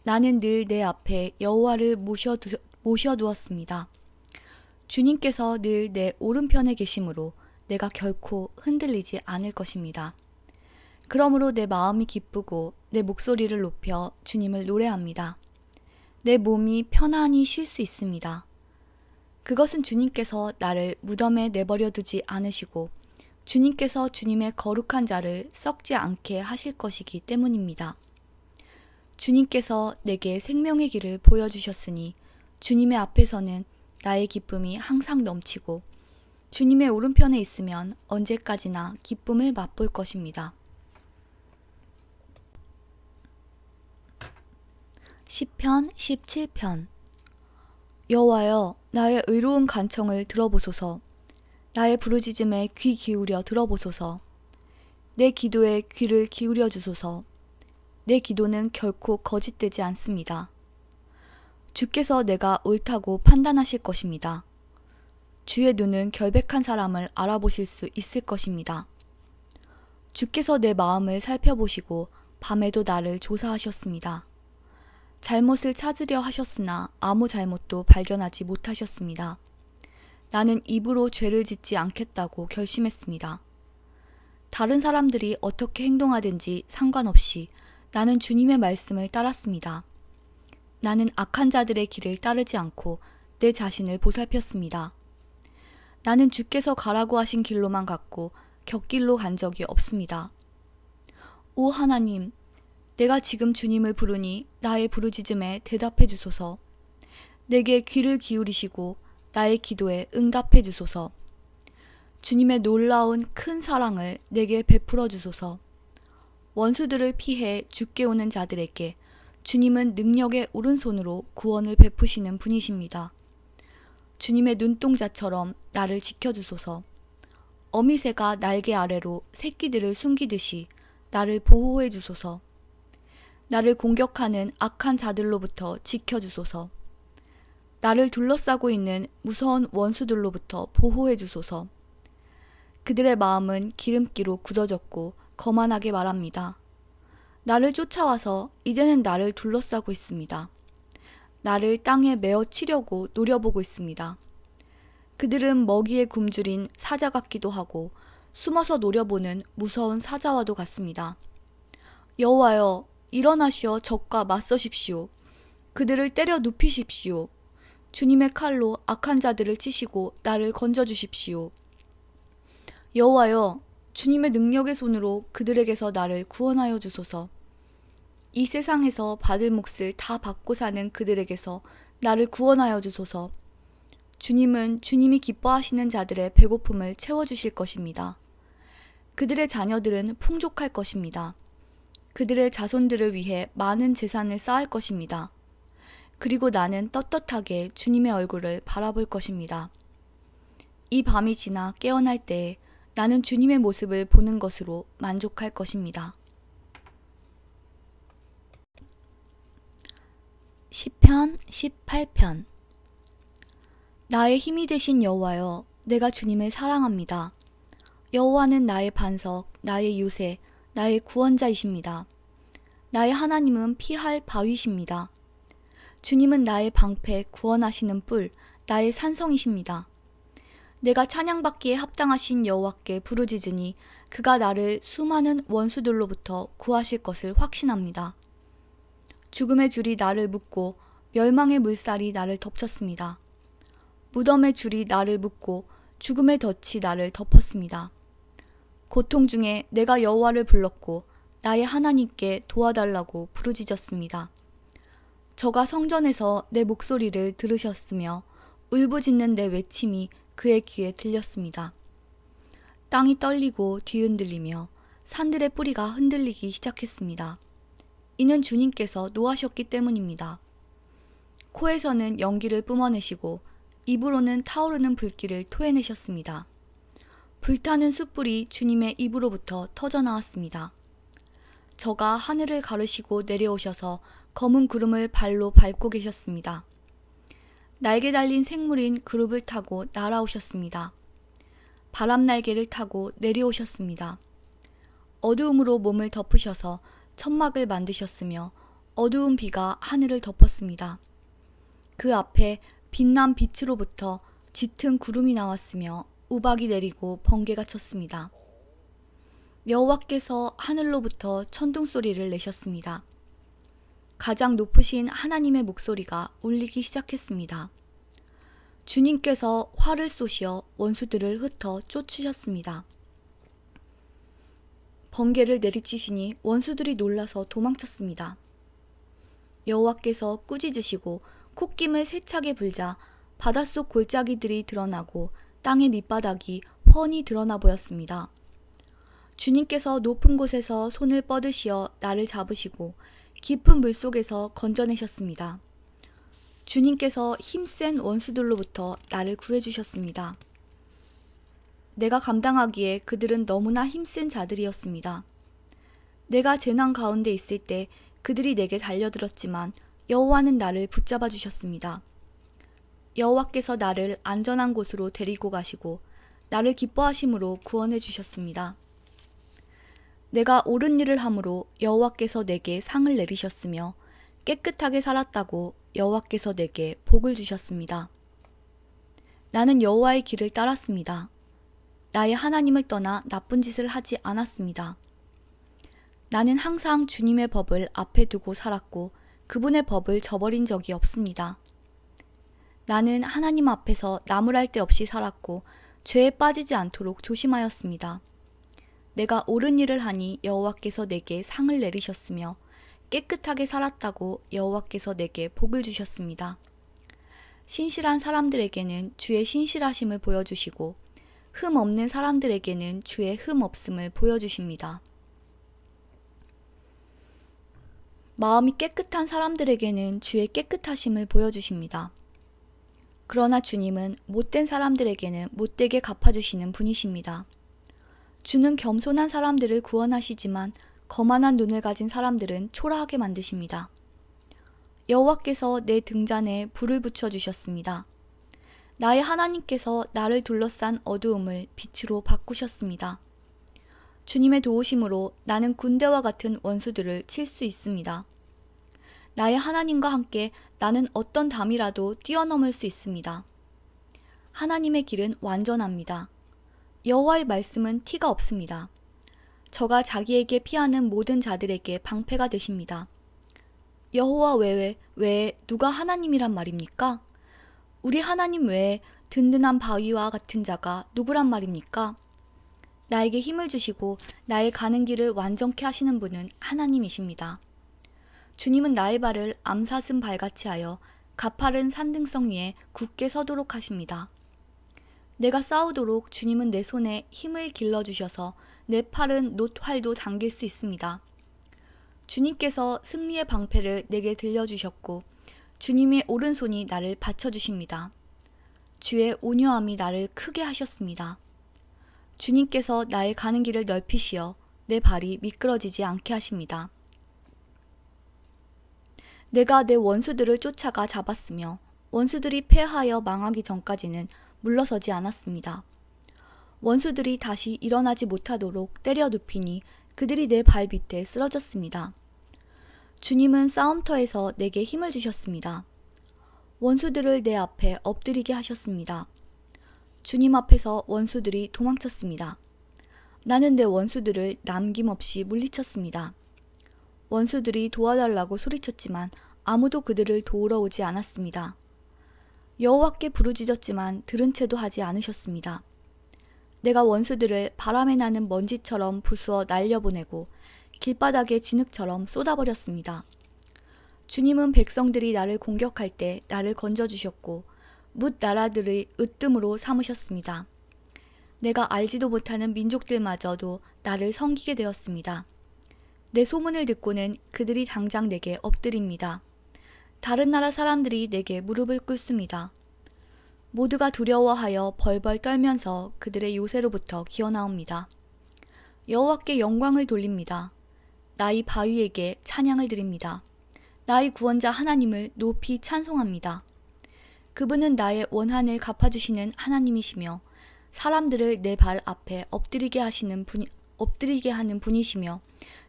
나는 늘 내 앞에 여호와를 모셔두었습니다. 주님께서 늘 내 오른편에 계심으로 내가 결코 흔들리지 않을 것입니다. 그러므로 내 마음이 기쁘고 내 목소리를 높여 주님을 노래합니다. 내 몸이 편안히 쉴 수 있습니다. 그것은 주님께서 나를 무덤에 내버려 두지 않으시고 주님께서 주님의 거룩한 자를 썩지 않게 하실 것이기 때문입니다. 주님께서 내게 생명의 길을 보여주셨으니 주님의 앞에서는 나의 기쁨이 항상 넘치고 주님의 오른편에 있으면 언제까지나 기쁨을 맛볼 것입니다. 시편 17편. 여호와여, 나의 의로운 간청을 들어보소서. 나의 부르짖음에 귀 기울여 들어보소서. 내 기도에 귀를 기울여 주소서. 내 기도는 결코 거짓되지 않습니다. 주께서 내가 옳다고 판단하실 것입니다. 주의 눈은 결백한 사람을 알아보실 수 있을 것입니다. 주께서 내 마음을 살펴보시고 밤에도 나를 조사하셨습니다. 잘못을 찾으려 하셨으나 아무 잘못도 발견하지 못하셨습니다. 나는 입으로 죄를 짓지 않겠다고 결심했습니다. 다른 사람들이 어떻게 행동하든지 상관없이 나는 주님의 말씀을 따랐습니다. 나는 악한 자들의 길을 따르지 않고 내 자신을 보살폈습니다. 나는 주께서 가라고 하신 길로만 갔고 곁길로 간 적이 없습니다. 오 하나님, 내가 지금 주님을 부르니 나의 부르짖음에 대답해 주소서. 내게 귀를 기울이시고 나의 기도에 응답해 주소서. 주님의 놀라운 큰 사랑을 내게 베풀어 주소서. 원수들을 피해 주께 오는 자들에게 주님은 능력의 오른손으로 구원을 베푸시는 분이십니다. 주님의 눈동자처럼 나를 지켜주소서. 어미새가 날개 아래로 새끼들을 숨기듯이 나를 보호해 주소서. 나를 공격하는 악한 자들로부터 지켜주소서. 나를 둘러싸고 있는 무서운 원수들로부터 보호해 주소서. 그들의 마음은 기름기로 굳어졌고 거만하게 말합니다. 나를 쫓아와서 이제는 나를 둘러싸고 있습니다. 나를 땅에 메어 치려고 노려보고 있습니다. 그들은 먹이에 굶주린 사자 같기도 하고 숨어서 노려보는 무서운 사자와도 같습니다. 여호와여, 일어나시어 적과 맞서십시오. 그들을 때려 눕히십시오. 주님의 칼로 악한 자들을 치시고 나를 건져주십시오. 여호와여, 주님의 능력의 손으로 그들에게서 나를 구원하여 주소서. 이 세상에서 받을 몫을 다 받고 사는 그들에게서 나를 구원하여 주소서. 주님은 주님이 기뻐하시는 자들의 배고픔을 채워주실 것입니다. 그들의 자녀들은 풍족할 것입니다. 그들의 자손들을 위해 많은 재산을 쌓을 것입니다. 그리고 나는 떳떳하게 주님의 얼굴을 바라볼 것입니다. 이 밤이 지나 깨어날 때에 나는 주님의 모습을 보는 것으로 만족할 것입니다. 시편 18편. 나의 힘이 되신 여호와여, 내가 주님을 사랑합니다. 여호와는 나의 반석, 나의 요새, 나의 구원자이십니다. 나의 하나님은 피할 바위십니다. 주님은 나의 방패, 구원하시는 뿔, 나의 산성이십니다. 내가 찬양받기에 합당하신 여호와께 부르짖으니 그가 나를 수많은 원수들로부터 구하실 것을 확신합니다. 죽음의 줄이 나를 묶고 멸망의 물살이 나를 덮쳤습니다. 무덤의 줄이 나를 묶고 죽음의 덫이 나를 덮었습니다. 고통 중에 내가 여호와를 불렀고 나의 하나님께 도와달라고 부르짖었습니다. 저가 성전에서 내 목소리를 들으셨으며 울부짖는 내 외침이 그의 귀에 들렸습니다. 땅이 떨리고 뒤흔들리며 산들의 뿌리가 흔들리기 시작했습니다. 이는 주님께서 노하셨기 때문입니다. 코에서는 연기를 뿜어내시고 입으로는 타오르는 불길을 토해내셨습니다. 불타는 숯불이 주님의 입으로부터 터져나왔습니다. 저가 하늘을 가르시고 내려오셔서 검은 구름을 발로 밟고 계셨습니다. 날개 달린 생물인 그룹을 타고 날아오셨습니다. 바람 날개를 타고 내려오셨습니다. 어두움으로 몸을 덮으셔서 천막을 만드셨으며 어두운 비가 하늘을 덮었습니다. 그 앞에 빛난 빛으로부터 짙은 구름이 나왔으며 우박이 내리고 번개가 쳤습니다. 여호와께서 하늘로부터 천둥 소리를 내셨습니다. 가장 높으신 하나님의 목소리가 울리기 시작했습니다. 주님께서 활을 쏘시어 원수들을 흩어 쫓으셨습니다. 번개를 내리치시니 원수들이 놀라서 도망쳤습니다. 여호와께서 꾸짖으시고 콧김을 세차게 불자 바닷속 골짜기들이 드러나고 땅의 밑바닥이 훤히 드러나 보였습니다. 주님께서 높은 곳에서 손을 뻗으시어 나를 잡으시고 깊은 물속에서 건져내셨습니다. 주님께서 힘센 원수들로부터 나를 구해주셨습니다. 내가 감당하기에 그들은 너무나 힘센 자들이었습니다. 내가 재난 가운데 있을 때 그들이 내게 달려들었지만 여호와는 나를 붙잡아 주셨습니다. 여호와께서 나를 안전한 곳으로 데리고 가시고 나를 기뻐하심으로 구원해 주셨습니다. 내가 옳은 일을 함으로 여호와께서 내게 상을 내리셨으며 깨끗하게 살았다고 여호와께서 내게 복을 주셨습니다. 나는 여호와의 길을 따랐습니다. 나의 하나님을 떠나 나쁜 짓을 하지 않았습니다. 나는 항상 주님의 법을 앞에 두고 살았고 그분의 법을 저버린 적이 없습니다. 나는 하나님 앞에서 나무랄 데 없이 살았고 죄에 빠지지 않도록 조심하였습니다. 내가 옳은 일을 하니 여호와께서 내게 상을 내리셨으며 깨끗하게 살았다고 여호와께서 내게 복을 주셨습니다. 신실한 사람들에게는 주의 신실하심을 보여주시고 흠 없는 사람들에게는 주의 흠 없음을 보여주십니다. 마음이 깨끗한 사람들에게는 주의 깨끗하심을 보여주십니다. 그러나 주님은 못된 사람들에게는 못되게 갚아주시는 분이십니다. 주는 겸손한 사람들을 구원하시지만 거만한 눈을 가진 사람들은 초라하게 만드십니다. 여호와께서 내 등잔에 불을 붙여주셨습니다. 나의 하나님께서 나를 둘러싼 어두움을 빛으로 바꾸셨습니다. 주님의 도우심으로 나는 군대와 같은 원수들을 칠 수 있습니다. 나의 하나님과 함께 나는 어떤 담이라도 뛰어넘을 수 있습니다. 하나님의 길은 완전합니다. 여호와의 말씀은 티가 없습니다. 저가 자기에게 피하는 모든 자들에게 방패가 되십니다. 여호와 외에 누가 하나님이란 말입니까? 우리 하나님 외에 든든한 바위와 같은 자가 누구란 말입니까? 나에게 힘을 주시고 나의 가는 길을 완전케 하시는 분은 하나님이십니다. 주님은 나의 발을 암사슴 발같이 하여 가파른 산등성 위에 굳게 서도록 하십니다. 내가 싸우도록 주님은 내 손에 힘을 길러주셔서 내 팔은 놋활도 당길 수 있습니다. 주님께서 승리의 방패를 내게 들려주셨고 주님의 오른손이 나를 받쳐주십니다. 주의 온유함이 나를 크게 하셨습니다. 주님께서 나의 가는 길을 넓히시어 내 발이 미끄러지지 않게 하십니다. 내가 내 원수들을 쫓아가 잡았으며 원수들이 패하여 망하기 전까지는 물러서지 않았습니다. 원수들이 다시 일어나지 못하도록 때려 눕히니 그들이 내 발 밑에 쓰러졌습니다. 주님은 싸움터에서 내게 힘을 주셨습니다. 원수들을 내 앞에 엎드리게 하셨습니다. 주님 앞에서 원수들이 도망쳤습니다. 나는 내 원수들을 남김없이 물리쳤습니다. 원수들이 도와달라고 소리쳤지만 아무도 그들을 도우러 오지 않았습니다. 여호와께 부르짖었지만 들은 채도 하지 않으셨습니다. 내가 원수들을 바람에 나는 먼지처럼 부수어 날려보내고 길바닥에 진흙처럼 쏟아버렸습니다. 주님은 백성들이 나를 공격할 때 나를 건져주셨고 뭇 나라들의 으뜸으로 삼으셨습니다. 내가 알지도 못하는 민족들마저도 나를 섬기게 되었습니다. 내 소문을 듣고는 그들이 당장 내게 엎드립니다. 다른 나라 사람들이 내게 무릎을 꿇습니다. 모두가 두려워하여 벌벌 떨면서 그들의 요새로부터 기어나옵니다. 여호와께 영광을 돌립니다. 나의 바위에게 찬양을 드립니다. 나의 구원자 하나님을 높이 찬송합니다. 그분은 나의 원한을 갚아주시는 하나님이시며 사람들을 내 발 앞에 엎드리게 하는 분이시며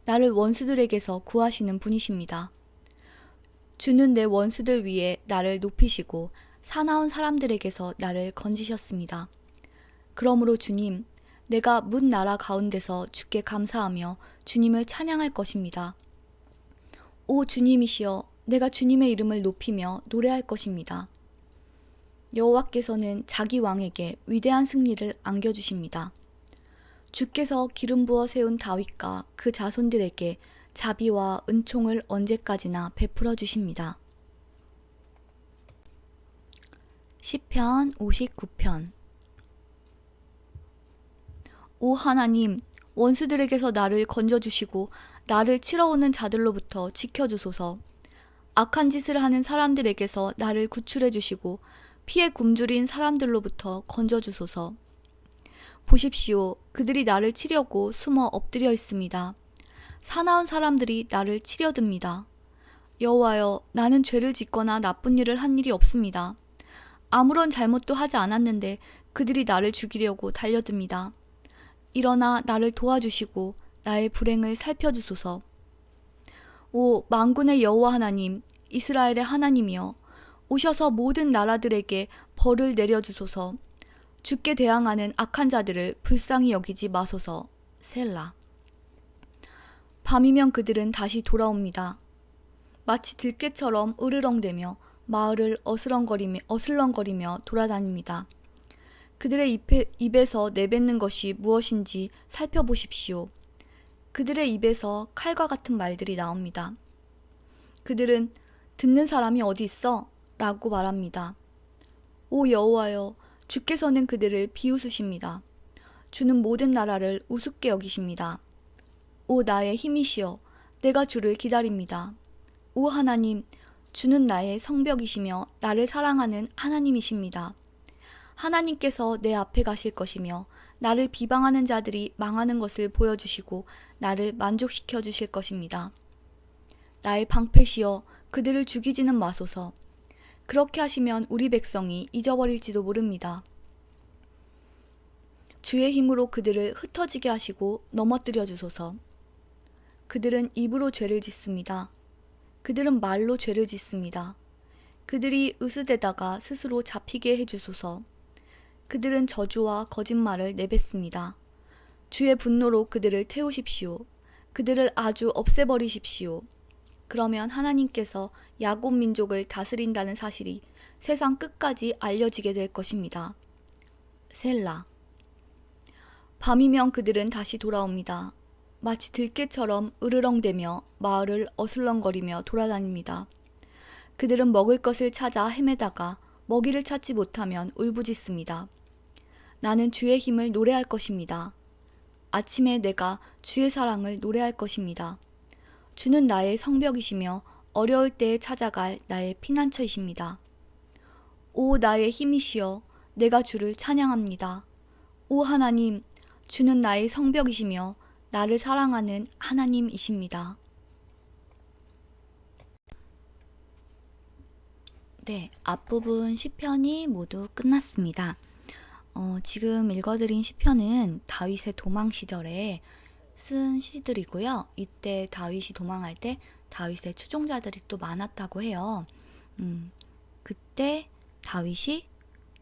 나를 원수들에게서 구하시는 분이십니다. 주는 내 원수들 위에 나를 높이시고 사나운 사람들에게서 나를 건지셨습니다. 그러므로 주님, 내가 문 나라 가운데서 주께 감사하며 주님을 찬양할 것입니다. 오 주님이시여, 내가 주님의 이름을 높이며 노래할 것입니다. 여호와께서는 자기 왕에게 위대한 승리를 안겨주십니다. 주께서 기름 부어 세운 다윗과 그 자손들에게 자비와 은총을 언제까지나 베풀어 주십니다. 시편 59편. 오 하나님, 원수들에게서 나를 건져주시고 나를 치러오는 자들로부터 지켜주소서. 악한 짓을 하는 사람들에게서 나를 구출해 주시고 피에 굶주린 사람들로부터 건져주소서. 보십시오. 그들이 나를 치려고 숨어 엎드려 있습니다. 사나운 사람들이 나를 치려듭니다. 여호와여, 나는 죄를 짓거나 나쁜 일을 한 일이 없습니다. 아무런 잘못도 하지 않았는데 그들이 나를 죽이려고 달려듭니다. 일어나 나를 도와주시고 나의 불행을 살펴주소서. 오 만군의 여호와 하나님, 이스라엘의 하나님이여, 오셔서 모든 나라들에게 벌을 내려주소서. 주께 대항하는 악한 자들을 불쌍히 여기지 마소서. 셀라. 밤이면 그들은 다시 돌아옵니다. 마치 들깨처럼 으르렁대며 마을을 어슬렁거리며 돌아다닙니다. 그들의 입에서 내뱉는 것이 무엇인지 살펴보십시오. 그들의 입에서 칼과 같은 말들이 나옵니다. 그들은 듣는 사람이 어디 있어? 라고 말합니다. 오 여호와여, 주께서는 그들을 비웃으십니다. 주는 모든 나라를 우습게 여기십니다. 오 나의 힘이시여, 내가 주를 기다립니다. 오 하나님, 주는 나의 성벽이시며 나를 사랑하는 하나님이십니다. 하나님께서 내 앞에 가실 것이며 나를 비방하는 자들이 망하는 것을 보여주시고 나를 만족시켜 주실 것입니다. 나의 방패시여, 그들을 죽이지는 마소서. 그렇게 하시면 우리 백성이 잊어버릴지도 모릅니다. 주의 힘으로 그들을 흩어지게 하시고 넘어뜨려 주소서. 그들은 입으로 죄를 짓습니다. 그들은 말로 죄를 짓습니다. 그들이 으스대다가 스스로 잡히게 해주소서. 그들은 저주와 거짓말을 내뱉습니다. 주의 분노로 그들을 태우십시오. 그들을 아주 없애버리십시오. 그러면 하나님께서 야곱 민족을 다스린다는 사실이 세상 끝까지 알려지게 될 것입니다. 셀라. 밤이면 그들은 다시 돌아옵니다. 마치 들깨처럼 으르렁대며 마을을 어슬렁거리며 돌아다닙니다. 그들은 먹을 것을 찾아 헤매다가 먹이를 찾지 못하면 울부짖습니다. 나는 주의 힘을 노래할 것입니다. 아침에 내가 주의 사랑을 노래할 것입니다. 주는 나의 성벽이시며 어려울 때에 찾아갈 나의 피난처이십니다. 오 나의 힘이시여, 내가 주를 찬양합니다. 오 하나님, 주는 나의 성벽이시며 나를 사랑하는 하나님이십니다. 네, 앞부분 시편이 모두 끝났습니다. 지금 읽어드린 시편은 다윗의 도망 시절에 쓴 시들이고요. 이때 다윗이 도망할 때 다윗의 추종자들이 또 많았다고 해요. 그때 다윗이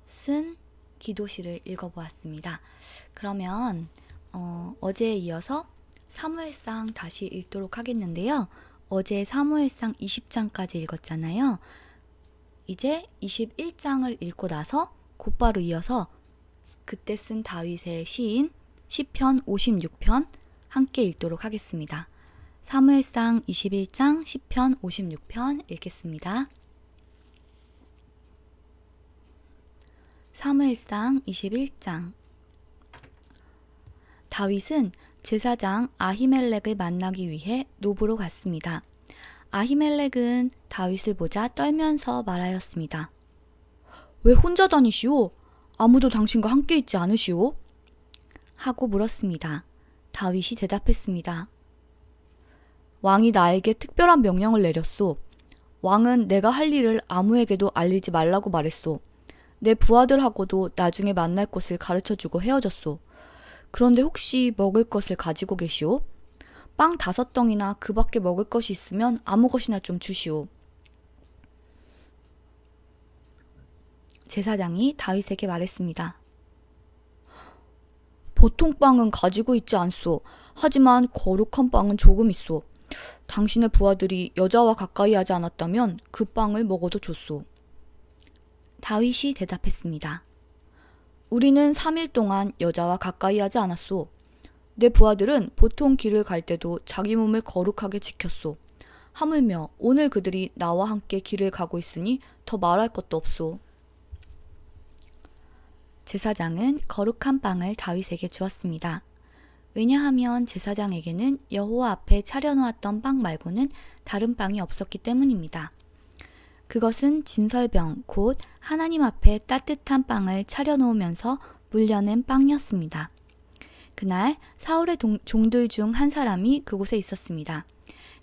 쓴 기도시를 읽어보았습니다. 그러면 어제에 이어서 사무엘상 다시 읽도록 하겠는데요. 어제 사무엘상 20장까지 읽었잖아요. 이제 21장을 읽고 나서 곧바로 이어서 그때 쓴 다윗의 시인 시편 56편 함께 읽도록 하겠습니다. 사무엘상 21장 시편 56편 읽겠습니다. 사무엘상 21장. 다윗은 제사장 아히멜렉을 만나기 위해 노브로 갔습니다. 아히멜렉은 다윗을 보자 떨면서 말하였습니다. 왜 혼자 다니시오? 아무도 당신과 함께 있지 않으시오? 하고 물었습니다. 다윗이 대답했습니다. 왕이 나에게 특별한 명령을 내렸소. 왕은 내가 할 일을 아무에게도 알리지 말라고 말했소. 내 부하들하고도 나중에 만날 곳을 가르쳐주고 헤어졌소. 그런데 혹시 먹을 것을 가지고 계시오? 빵 5덩이나 그 밖에 먹을 것이 있으면 아무 것이나 좀 주시오. 제사장이 다윗에게 말했습니다. 보통 빵은 가지고 있지 않소. 하지만 거룩한 빵은 조금 있소. 당신의 부하들이 여자와 가까이 하지 않았다면 그 빵을 먹어도 좋소. 다윗이 대답했습니다. 우리는 3일 동안 여자와 가까이 하지 않았소. 내 부하들은 보통 길을 갈 때도 자기 몸을 거룩하게 지켰소. 하물며 오늘 그들이 나와 함께 길을 가고 있으니 더 말할 것도 없소. 제사장은 거룩한 빵을 다윗에게 주었습니다. 왜냐하면 제사장에게는 여호와 앞에 차려놓았던 빵 말고는 다른 빵이 없었기 때문입니다. 그것은 진설병, 곧 하나님 앞에 따뜻한 빵을 차려놓으면서 물려낸 빵이었습니다. 그날 사울의 종들 중 한 사람이 그곳에 있었습니다.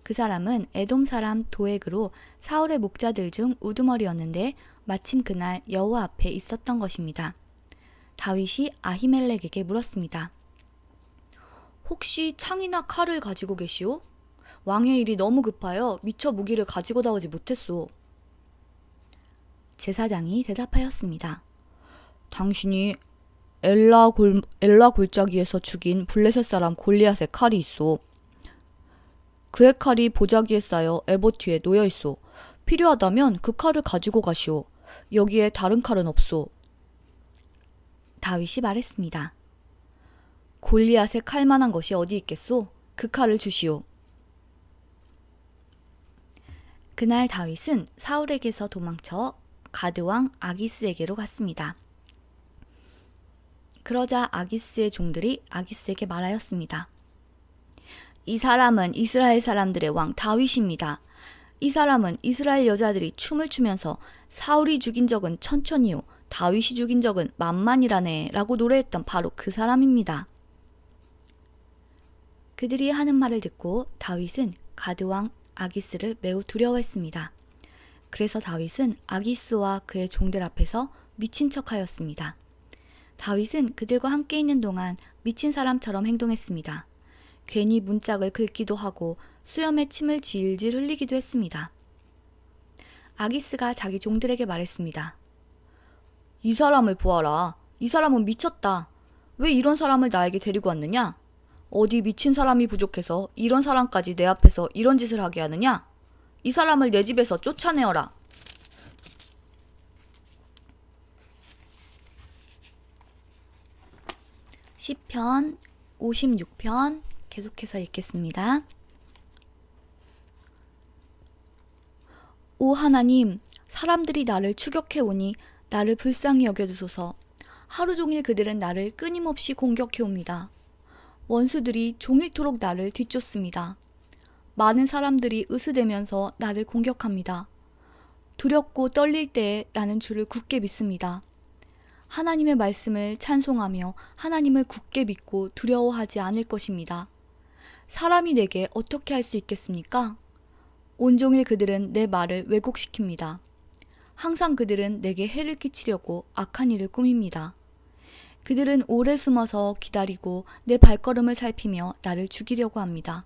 그 사람은 에돔 사람 도액으로 사울의 목자들 중 우두머리였는데 마침 그날 여호와 앞에 있었던 것입니다. 다윗이 아히멜렉에게 물었습니다. 혹시 창이나 칼을 가지고 계시오? 왕의 일이 너무 급하여 미처 무기를 가지고 나오지 못했소. 제사장이 대답하였습니다. 당신이 엘라 골짜기에서 죽인 블레셋 사람 골리앗의 칼이 있소. 그의 칼이 보자기에 쌓여 에봇 뒤에 놓여 있소. 필요하다면 그 칼을 가지고 가시오. 여기에 다른 칼은 없소. 다윗이 말했습니다. 골리앗의 칼만한 것이 어디 있겠소? 그 칼을 주시오. 그날 다윗은 사울에게서 도망쳐 가드왕 아기스에게로 갔습니다. 그러자 아기스의 종들이 아기스에게 말하였습니다. 이 사람은 이스라엘 사람들의 왕 다윗입니다. 이 사람은 이스라엘 여자들이 춤을 추면서 사울이 죽인 적은 천천히요 다윗이 죽인 적은 만만이라네 라고 노래했던 바로 그 사람입니다. 그들이 하는 말을 듣고 다윗은 가드왕 아기스를 매우 두려워했습니다. 그래서 다윗은 아기스와 그의 종들 앞에서 미친 척하였습니다. 다윗은 그들과 함께 있는 동안 미친 사람처럼 행동했습니다. 괜히 문짝을 긁기도 하고 수염에 침을 질질 흘리기도 했습니다. 아기스가 자기 종들에게 말했습니다. 이 사람을 보아라. 이 사람은 미쳤다. 왜 이런 사람을 나에게 데리고 왔느냐? 어디 미친 사람이 부족해서 이런 사람까지 내 앞에서 이런 짓을 하게 하느냐? 이 사람을 내 집에서 쫓아내어라. 시편 56편 계속해서 읽겠습니다. 오 하나님, 사람들이 나를 추격해오니 나를 불쌍히 여겨주소서. 하루 종일 그들은 나를 끊임없이 공격해옵니다. 원수들이 종일토록 나를 뒤쫓습니다. 많은 사람들이 으스대면서 나를 공격합니다. 두렵고 떨릴 때에 나는 주를 굳게 믿습니다. 하나님의 말씀을 찬송하며 하나님을 굳게 믿고 두려워하지 않을 것입니다. 사람이 내게 어떻게 할 수 있겠습니까? 온종일 그들은 내 말을 왜곡시킵니다. 항상 그들은 내게 해를 끼치려고 악한 일을 꾸밉니다. 그들은 오래 숨어서 기다리고 내 발걸음을 살피며 나를 죽이려고 합니다.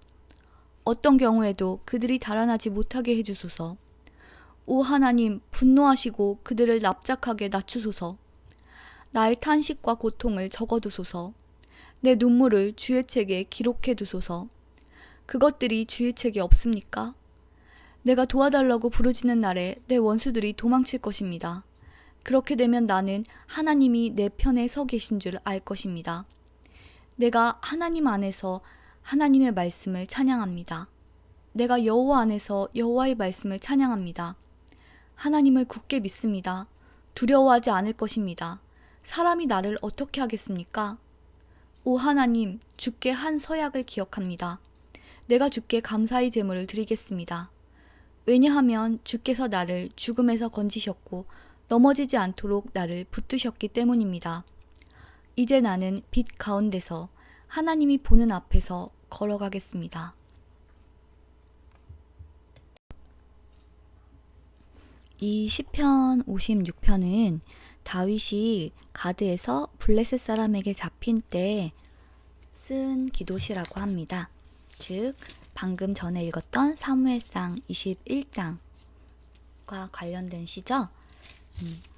어떤 경우에도 그들이 달아나지 못하게 해주소서. 오 하나님, 분노하시고 그들을 납작하게 낮추소서. 나의 탄식과 고통을 적어두소서. 내 눈물을 주의 책에 기록해두소서. 그것들이 주의 책에 없습니까? 내가 도와달라고 부르짖는 날에 내 원수들이 도망칠 것입니다. 그렇게 되면 나는 하나님이 내 편에 서 계신 줄 알 것입니다. 내가 하나님 안에서 하나님의 말씀을 찬양합니다. 내가 여호와 안에서 여호와의 말씀을 찬양합니다. 하나님을 굳게 믿습니다. 두려워하지 않을 것입니다. 사람이 나를 어떻게 하겠습니까? 오 하나님, 주께 한 서약을 기억합니다. 내가 주께 감사의 제물을 드리겠습니다. 왜냐하면 주께서 나를 죽음에서 건지셨고 넘어지지 않도록 나를 붙드셨기 때문입니다. 이제 나는 빛 가운데서 하나님이 보는 앞에서 걸어가겠습니다. 이 시편 56편은 다윗이 가드에서 블레셋 사람에게 잡힌 때 쓴 기도시라고 합니다. 즉 방금 전에 읽었던 사무엘상 21장과 관련된 시죠.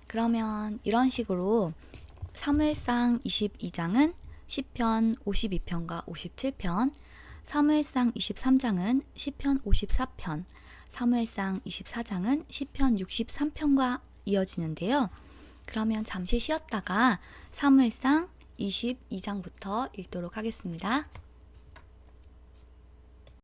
그러면 이런 식으로 사무엘상 22장은 시편 52편과 57편, 사무엘상 23장은 시편 54편, 사무엘상 24장은 시편 63편과 이어지는데요. 그러면 잠시 쉬었다가 사무엘상 22장부터 읽도록 하겠습니다.